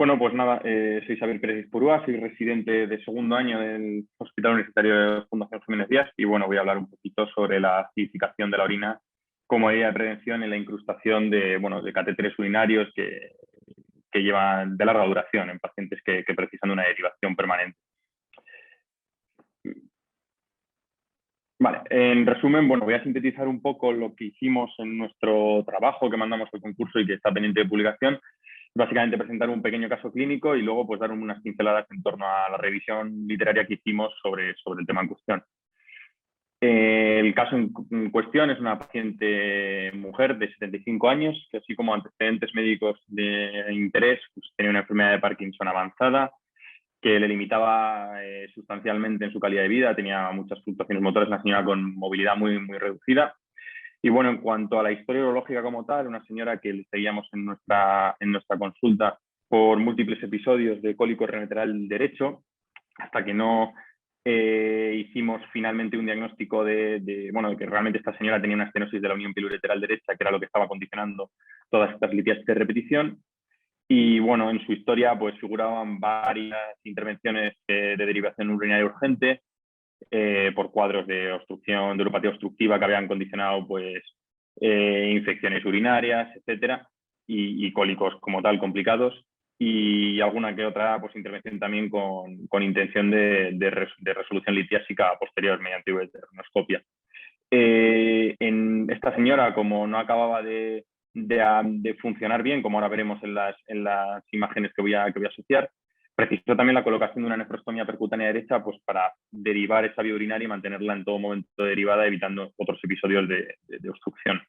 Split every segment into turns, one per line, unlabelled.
Bueno, pues nada, soy Xavier Pérez Purúa, soy residente de segundo año del Hospital Universitario de Fundación Jiménez Díaz y bueno, voy a hablar un poquito sobre la acidificación de la orina como medida de prevención en la incrustación de catéteres urinarios que llevan de larga duración en pacientes que precisan de una derivación permanente. Vale, en resumen, bueno, voy a sintetizar un poco lo que hicimos en nuestro trabajo que mandamos al concurso y que está pendiente de publicación. Básicamente presentar un pequeño caso clínico y luego pues dar unas pinceladas en torno a la revisión literaria que hicimos sobre el tema en cuestión. El caso en cuestión es una paciente mujer de 75 años que así como antecedentes médicos de interés pues, tenía una enfermedad de Parkinson avanzada que le limitaba sustancialmente en su calidad de vida, tenía muchas fluctuaciones motoras, una señora con movilidad muy reducida. Y bueno, en cuanto a la historia urológica como tal, una señora que le seguíamos en nuestra consulta por múltiples episodios de cólico renal derecho, hasta que no hicimos finalmente un diagnóstico de que realmente esta señora tenía una estenosis de la unión pilureteral derecha, que era lo que estaba condicionando todas estas litiasis de repetición. Y bueno, en su historia pues figuraban varias intervenciones de derivación urinaria urgente por cuadros de obstrucción, de uropatía obstructiva que habían condicionado pues infecciones urinarias, etcétera, y cólicos como tal complicados, y alguna que otra pues intervención también con intención de resolución litiásica posterior mediante ureteroscopia. En esta señora, como no acababa de funcionar bien, como ahora veremos en las imágenes que voy a asociar, precisó también la colocación de una nefrostomía percutánea derecha pues, para derivar esa vía urinaria y mantenerla en todo momento derivada, evitando otros episodios de obstrucción.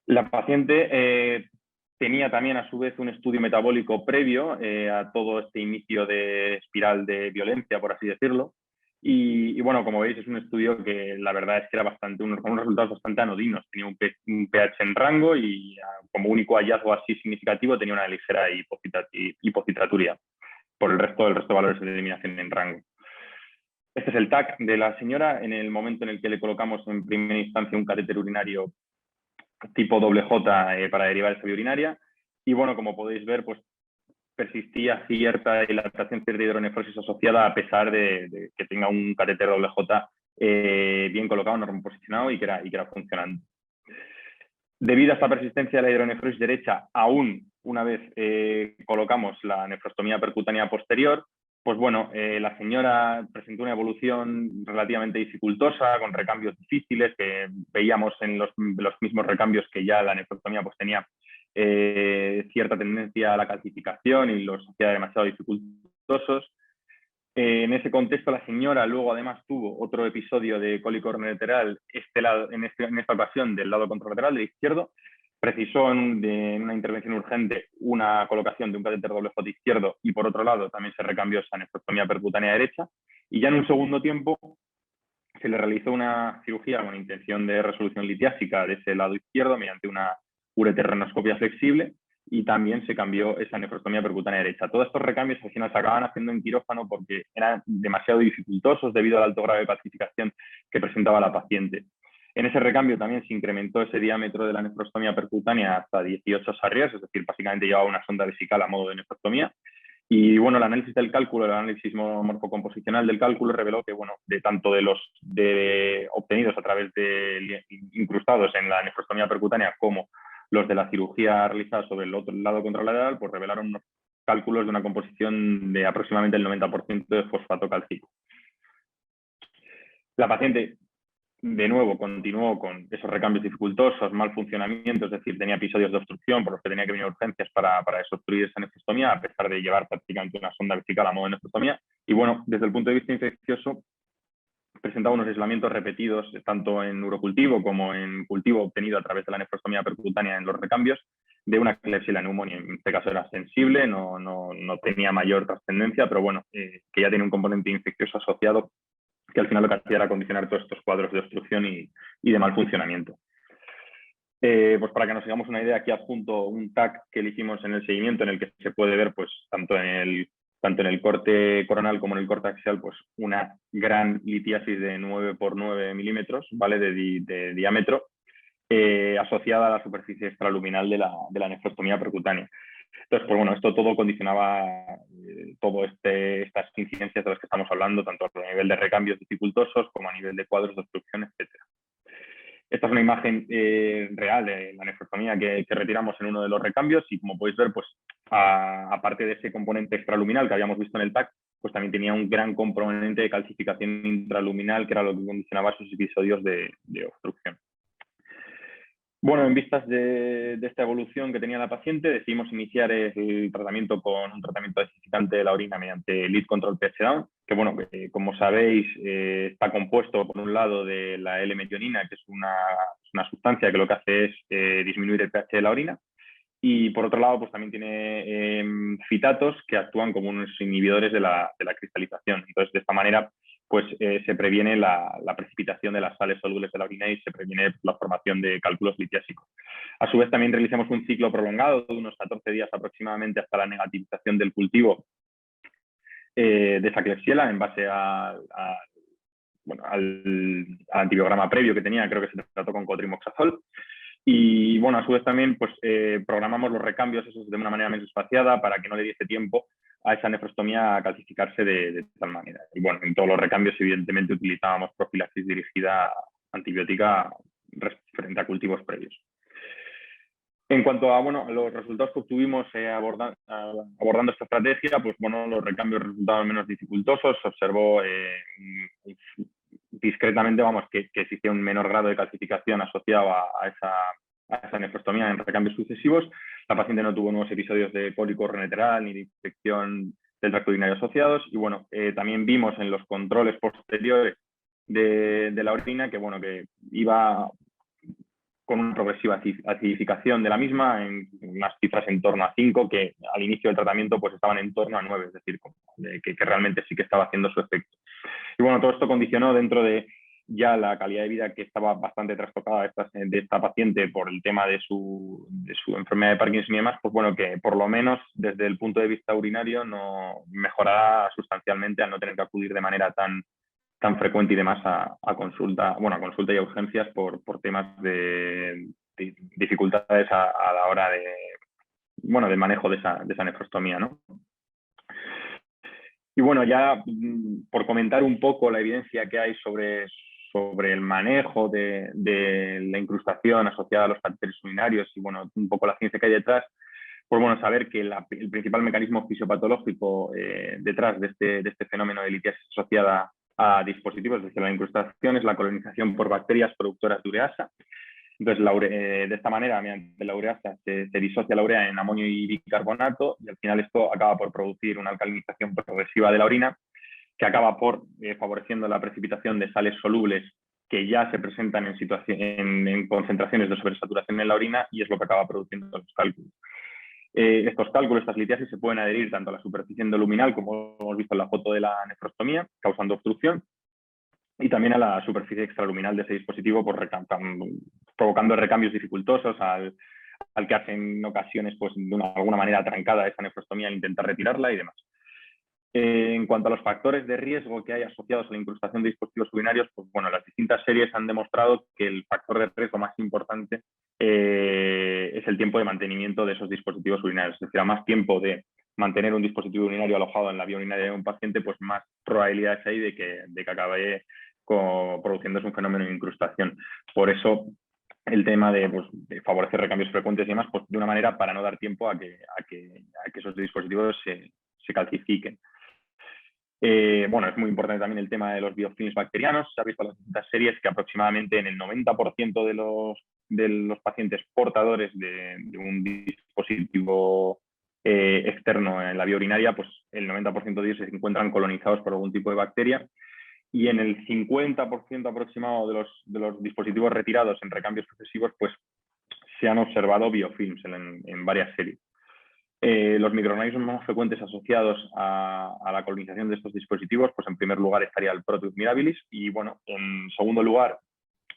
La paciente tenía también a su vez un estudio metabólico previo a todo este inicio de espiral de violencia, por así decirlo. Y bueno, como veis, es un estudio que la verdad es que era con unos resultados bastante anodinos. Tenía un pH en rango y como único hallazgo así significativo tenía una ligera hipocitraturia. Por el resto de valores de eliminación en rango. Este es el TAC de la señora en el momento en el que le colocamos en primera instancia un catéter urinario tipo J para derivar esa vía urinaria. Y bueno, como podéis ver, pues persistía cierta dilatación, cierta hidronefrosis asociada a pesar de que tenga un catéter J bien colocado, normal posicionado y que era funcionante. Debido a esta persistencia de la hidronefrosis derecha, aún una vez colocamos la nefrostomía percutánea posterior, pues bueno, la señora presentó una evolución relativamente dificultosa, con recambios difíciles, que veíamos en los mismos recambios que ya la nefrostomía pues tenía cierta tendencia a la calcificación y los hacía demasiado dificultosos. En ese contexto, la señora luego además tuvo otro episodio de cólico renal en esta ocasión del lado contralateral, del izquierdo. Precisó en una intervención urgente una colocación de un catéter J izquierdo y por otro lado también se recambió esa nefrostomía percutánea derecha. Y ya en un segundo tiempo se le realizó una cirugía con intención de resolución litiásica de ese lado izquierdo mediante una ureteroscopia flexible y también se cambió esa nefrostomía percutánea derecha. Todos estos recambios al final se acaban haciendo en quirófano porque eran demasiado dificultosos debido al alto grado de calcificación que presentaba la paciente. En ese recambio también se incrementó ese diámetro de la nefrostomía percutánea hasta 18 sarrias, es decir, básicamente llevaba una sonda vesical a modo de nefrostomía. Y bueno, el análisis del cálculo, el análisis morfocomposicional del cálculo reveló que, bueno, de tanto de los obtenidos a través de incrustados en la nefrostomía percutánea como los de la cirugía realizada sobre el otro lado contralateral, pues revelaron unos cálculos de una composición de aproximadamente el 90% de fosfato cálcico. La paciente, de nuevo, continuó con esos recambios dificultosos, mal funcionamiento, es decir, tenía episodios de obstrucción por los que tenía que venir a urgencias para desobstruir esa nefrostomía, a pesar de llevar prácticamente una sonda vesical a modo de nefrostomía. Y bueno, desde el punto de vista infeccioso, presentaba unos aislamientos repetidos, tanto en urocultivo como en cultivo obtenido a través de la nefrostomía percutánea en los recambios, de una Klebsiella pneumoniae. En este caso era sensible, no tenía mayor trascendencia, pero bueno, que ya tiene un componente infeccioso asociado que al final lo que hacía era condicionar todos estos cuadros de obstrucción y de mal funcionamiento. Pues para que nos hagamos una idea, aquí adjunto un TAC que le hicimos en el seguimiento, en el que se puede ver pues tanto en el corte coronal como en el corte axial, pues una gran litiasis de 9 por 9 milímetros, ¿vale? de diámetro, asociada a la superficie extraluminal de la nefrostomía percutánea. Entonces, pues bueno, esto todo condicionaba todo estas incidencias de las que estamos hablando, tanto a nivel de recambios dificultosos como a nivel de cuadros de obstrucción, etcétera. Esta es una imagen real de la nefrostomía que retiramos en uno de los recambios y, como podéis ver, pues aparte de ese componente extraluminal que habíamos visto en el TAC, pues también tenía un gran componente de calcificación intraluminal, que era lo que condicionaba esos episodios de obstrucción. Bueno, en vistas de esta evolución que tenía la paciente, decidimos iniciar el tratamiento con un tratamiento desificante de la orina mediante Lead Control pH Down, que bueno, como sabéis, está compuesto por un lado de la L-metionina, que es una sustancia que lo que hace es disminuir el pH de la orina, y por otro lado, pues también tiene fitatos que actúan como unos inhibidores de la cristalización. Entonces, de esta manera, pues se previene la precipitación de las sales solubles de la orina y se previene la formación de cálculos litiásicos. A su vez, también realizamos un ciclo prolongado de unos 14 días aproximadamente hasta la negativización del cultivo de esa Klebsiella en base al antibiograma previo que tenía, creo que se trató con cotrimoxazol. Y bueno, a su vez también pues, programamos los recambios esos de una manera menos espaciada para que no le diese tiempo a esa nefrostomía a calcificarse de tal manera. Y bueno, en todos los recambios evidentemente utilizábamos profilaxis dirigida antibiótica frente a cultivos previos. En cuanto a los resultados que obtuvimos abordando esta estrategia, pues bueno, los recambios resultaban menos dificultosos. Se observó discretamente, que existía un menor grado de calcificación asociado a esa nefrostomía en recambios sucesivos. La paciente no tuvo nuevos episodios de cólico renal ni de infección del tracto urinario asociados. Y bueno, también vimos en los controles posteriores de la orina que, bueno, que iba con una progresiva acidificación de la misma, en unas cifras en torno a 5, que al inicio del tratamiento pues estaban en torno a 9, es decir, que realmente sí que estaba haciendo su efecto. Y bueno, todo esto condicionó dentro de ya la calidad de vida que estaba bastante trastocada de esta paciente por el tema de su enfermedad de Parkinson y demás, pues bueno, que por lo menos desde el punto de vista urinario no mejorará sustancialmente al no tener que acudir de manera tan frecuente y demás a consulta, a consulta y a urgencias por temas de dificultades a la hora del manejo de esa nefrostomía, ¿no? Y bueno, ya por comentar un poco la evidencia que hay sobre el manejo de la incrustación asociada a los catéteres urinarios y bueno, un poco la ciencia que hay detrás, pues bueno, saber que el principal mecanismo fisiopatológico detrás de este fenómeno de litiasis asociada a dispositivos, es decir, la incrustación, es la colonización por bacterias productoras de ureasa. Entonces, de esta manera, mediante la ureasa, se disocia la urea en amonio y bicarbonato y al final esto acaba por producir una alcalinización progresiva de la orina que acaba por favoreciendo la precipitación de sales solubles que ya se presentan en concentraciones de sobresaturación en la orina y es lo que acaba produciendo los cálculos. Estos cálculos, estas litiasis, se pueden adherir tanto a la superficie endoluminal, como hemos visto en la foto de la nefrostomía, causando obstrucción, y también a la superficie extraluminal de ese dispositivo, provocando recambios dificultosos al que hace en ocasiones pues, de alguna manera trancada esa nefrostomía al intentar retirarla y demás. En cuanto a los factores de riesgo que hay asociados a la incrustación de dispositivos urinarios, pues bueno, las distintas series han demostrado que el factor de riesgo más importante es el tiempo de mantenimiento de esos dispositivos urinarios. Es decir, a más tiempo de mantener un dispositivo urinario alojado en la vía urinaria de un paciente, pues más probabilidades hay de que acabe produciéndose un fenómeno de incrustación. Por eso el tema de favorecer recambios frecuentes y demás, pues de una manera para no dar tiempo a que esos dispositivos se calcifiquen. Bueno, es muy importante también el tema de los biofilms bacterianos. Se ha visto en las distintas series que aproximadamente en el 90% de los pacientes portadores de un dispositivo externo en la vía urinaria, pues el 90% de ellos se encuentran colonizados por algún tipo de bacteria. Y en el 50% aproximado de los dispositivos retirados en recambios sucesivos, pues se han observado biofilms en varias series. Los microorganismos más frecuentes asociados a la colonización de estos dispositivos, pues en primer lugar estaría el Proteus mirabilis y bueno, en segundo lugar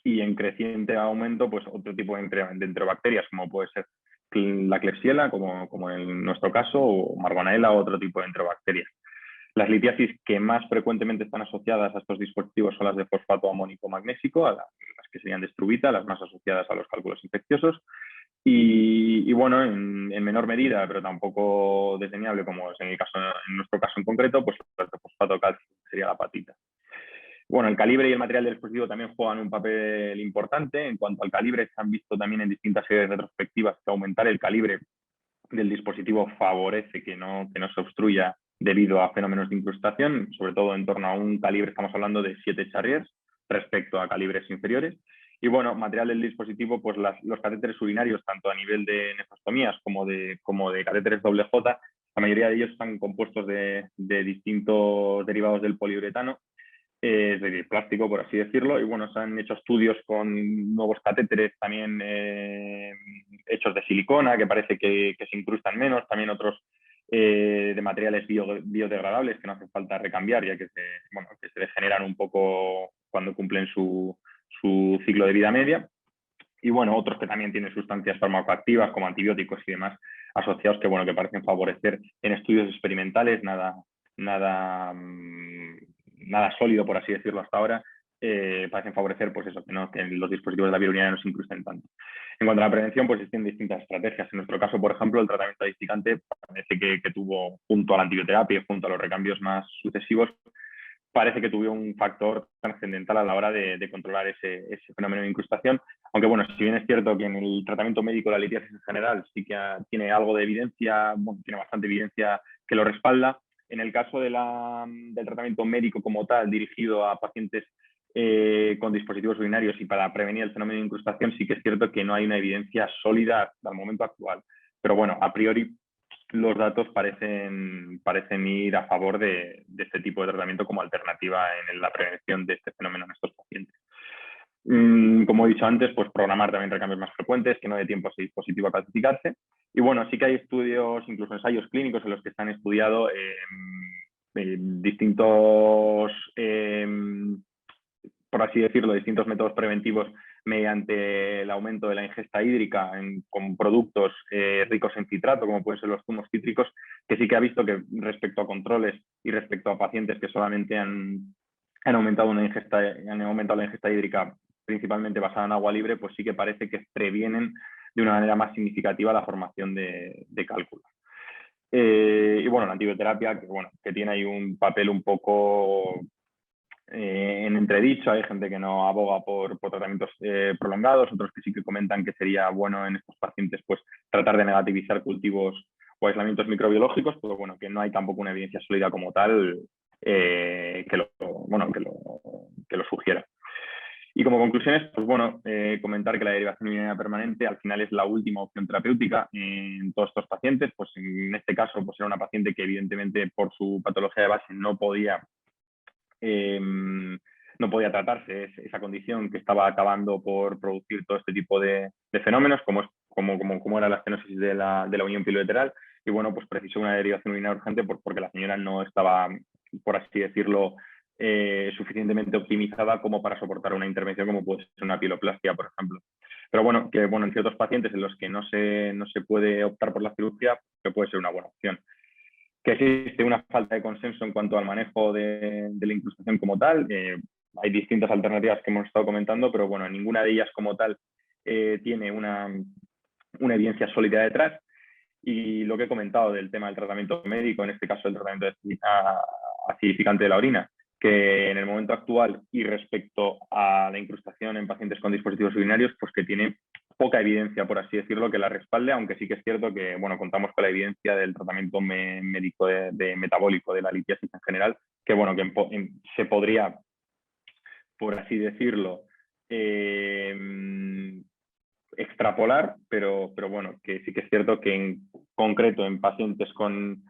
y en creciente aumento, pues otro tipo de enterobacterias como puede ser la Klebsiella, como en nuestro caso, o Margonaella o otro tipo de enterobacterias. Las litiasis que más frecuentemente están asociadas a estos dispositivos son las de fosfato amónico magnésico, las que serían de struvita, las más asociadas a los cálculos infecciosos. Y bueno, en en menor medida, pero tampoco desdeñable, como es en nuestro caso en concreto, pues el fosfato de calcio sería la apatita. Bueno, el calibre y el material del dispositivo también juegan un papel importante. En cuanto al calibre, se han visto también en distintas series retrospectivas que aumentar el calibre del dispositivo favorece que no se obstruya debido a fenómenos de incrustación, sobre todo en torno a un calibre, estamos hablando de 7 Charriers respecto a calibres inferiores. Y bueno, material del dispositivo, pues los catéteres urinarios, tanto a nivel de nefrostomías como de catéteres doble J, la mayoría de ellos están compuestos de distintos derivados del poliuretano, es decir, plástico, por así decirlo, y bueno, se han hecho estudios con nuevos catéteres también hechos de silicona, que parece que se incrustan menos, también otros de materiales biodegradables que no hace falta recambiar, ya que se degeneran un poco cuando cumplen su ciclo de vida media. Y bueno, otros que también tienen sustancias farmacoactivas como antibióticos y demás asociados que parecen favorecer en estudios experimentales, nada sólido, por así decirlo, hasta ahora, parecen favorecer pues eso, que los dispositivos de la vía urinaria no se incrusten tanto. En cuanto a la prevención, pues existen distintas estrategias. En nuestro caso, por ejemplo, el tratamiento adificante parece que tuvo, junto a la antibioterapia y junto a los recambios más sucesivos, parece que tuvo un factor trascendental a la hora de controlar ese fenómeno de incrustación. Aunque bueno, si bien es cierto que en el tratamiento médico la litiasis en general sí que tiene algo de evidencia, tiene bastante evidencia que lo respalda, en el caso del tratamiento médico como tal, dirigido a pacientes con dispositivos urinarios y para prevenir el fenómeno de incrustación, sí que es cierto que no hay una evidencia sólida hasta el momento actual. Pero bueno, a priori los datos parecen ir a favor de este tipo de tratamiento como alternativa en la prevención de este fenómeno en estos pacientes. Como he dicho antes, pues programar también recambios más frecuentes, que no dé tiempo a ese dispositivo a calcificarse. Y bueno, sí que hay estudios, incluso ensayos clínicos en los que se han estudiado distintos, por así decirlo, distintos métodos preventivos mediante el aumento de la ingesta hídrica con productos ricos en citrato, como pueden ser los zumos cítricos, que sí que ha visto que respecto a controles y respecto a pacientes que solamente han aumentado la ingesta hídrica principalmente basada en agua libre, pues sí que parece que previenen de una manera más significativa la formación de cálculos. Y bueno, la antibioterapia, que tiene ahí un papel un poco en entredicho. Hay gente que no aboga por tratamientos prolongados, otros que sí que comentan que sería bueno en estos pacientes pues tratar de negativizar cultivos o aislamientos microbiológicos, pero bueno, que no hay tampoco una evidencia sólida como tal que lo sugiera. Y como conclusiones, pues bueno, comentar que la derivación urinaria permanente al final es la última opción terapéutica en todos estos pacientes. Pues en este caso, pues era una paciente que evidentemente por su patología de base no podía tratarse esa condición que estaba acabando por producir todo este tipo de fenómenos, como era la estenosis de la unión pilolateral. Y bueno, pues precisó una derivación urinaria urgente porque la señora no estaba, por así decirlo, suficientemente optimizada como para soportar una intervención como puede ser una pieloplastia, por ejemplo. Pero bueno, en ciertos pacientes en los que no se puede optar por la cirugía, que puede ser una buena opción. Que existe una falta de consenso en cuanto al manejo de la incrustación como tal. Hay distintas alternativas que hemos estado comentando, pero bueno, ninguna de ellas como tal tiene una evidencia sólida detrás. Y lo que he comentado del tema del tratamiento médico, en este caso el tratamiento acidificante de la orina, que en el momento actual y respecto a la incrustación en pacientes con dispositivos urinarios, pues que tiene poca evidencia, por así decirlo, que la respalde, aunque sí que es cierto que contamos con la evidencia del tratamiento médico de metabólico de la litiasis en general, que se podría, por así decirlo, extrapolar, pero bueno, que sí que es cierto que en concreto en pacientes con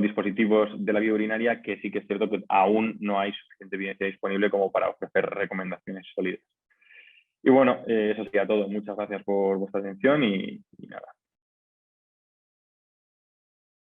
dispositivos de la vía urinaria, que sí que es cierto que aún no hay suficiente evidencia disponible como para ofrecer recomendaciones sólidas. Y bueno, eso sería todo. Muchas gracias por vuestra atención y